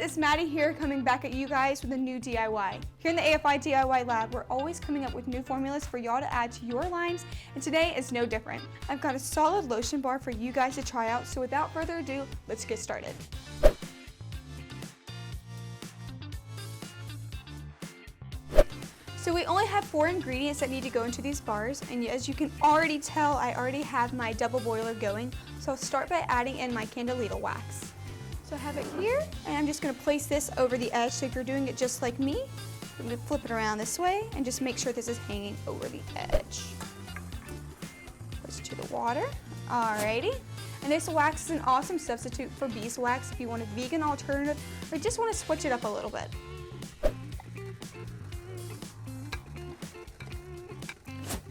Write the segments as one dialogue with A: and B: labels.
A: it's Maddie here, coming back at you guys with a new DIY. Here in the AFI DIY lab, we're always coming up with new formulas for y'all to add to your lines, and today is no different. I've got a solid lotion bar for you guys to try out, so without further ado, let's get started. So we only have 4 ingredients that need to go into these bars, and as you can already tell, I already have my double boiler going, so I'll start by adding in my Candiledo wax. So I have it here, and I'm just going to place this over the edge. So if you're doing it just like me, I'm going to flip it around this way and just make sure this is hanging over the edge. Push to the water. Alrighty. And this wax is an awesome substitute for beeswax if you want a vegan alternative or just want to switch it up a little bit.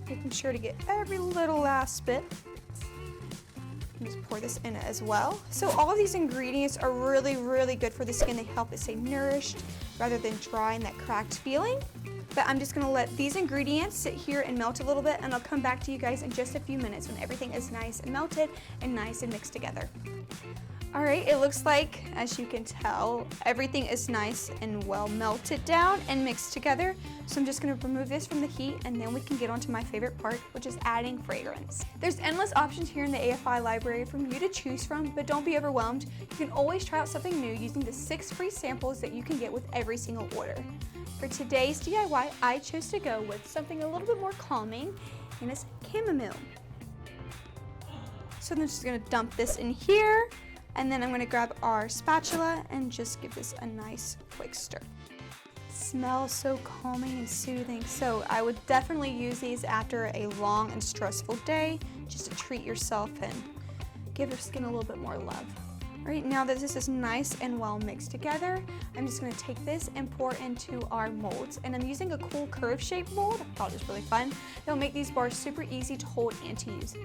A: Making sure to get every little last bit. Just pour this in as well. So all of these ingredients are really good for the skin. They help it stay nourished rather than dry and that cracked feeling. But I'm just gonna let these ingredients sit here and melt a little bit, and I'll come back to you guys in just a few minutes when everything is nice and melted and nice and mixed together. All right, it looks like, as you can tell, everything is nice and well melted down and mixed together. So I'm just gonna remove this from the heat, and then we can get on to my favorite part, which is adding fragrance. There's endless options here in the AFI library for you to choose from, but don't be overwhelmed. You can always try out something new using the 6 free samples that you can get with every single order. For today's DIY, I chose to go with something a little bit more calming, and it's chamomile. So I'm just gonna dump this in here, and then I'm going to grab our spatula and just give this a nice quick stir. It smells so calming and soothing, so I would definitely use these after a long and stressful day just to treat yourself and give your skin a little bit more love. All right, now that this is nice and well mixed together, I'm just going to take this and pour into our molds. And I'm using a cool curve shaped mold. I thought it was really fun. It'll make these bars super easy to hold and to use.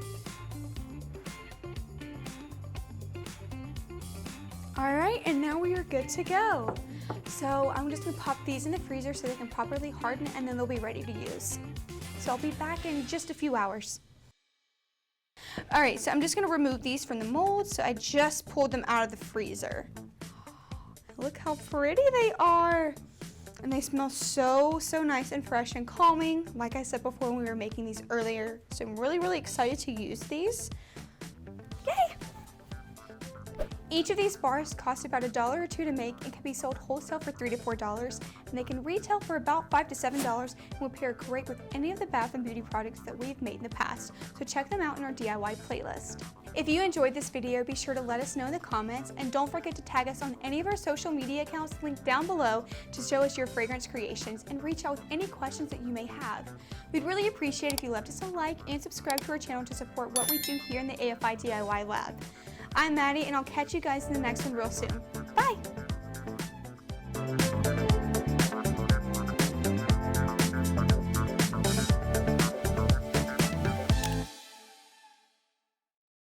A: All right, and now we are good to go. So I'm just gonna pop these in the freezer so they can properly harden, and then they'll be ready to use. So I'll be back in just a few hours. All right, so I'm just gonna remove these from the mold. So I just pulled them out of the freezer. Look how pretty they are. And they smell so nice and fresh and calming. Like I said before when we were making these earlier. So I'm really excited to use these. Yay! Each of these bars cost about $1 or $2 to make and can be sold wholesale for $3 to $4, and they can retail for about $5 to $7 and will pair great with any of the bath and beauty products that we've made in the past, so check them out in our DIY playlist. If you enjoyed this video, be sure to let us know in the comments, and don't forget to tag us on any of our social media accounts linked down below to show us your fragrance creations and reach out with any questions that you may have. We'd really appreciate if you left us a like and subscribe to our channel to support what we do here in the AFI DIY lab. I'm Maddie, and I'll catch you guys in the next one real soon. Bye!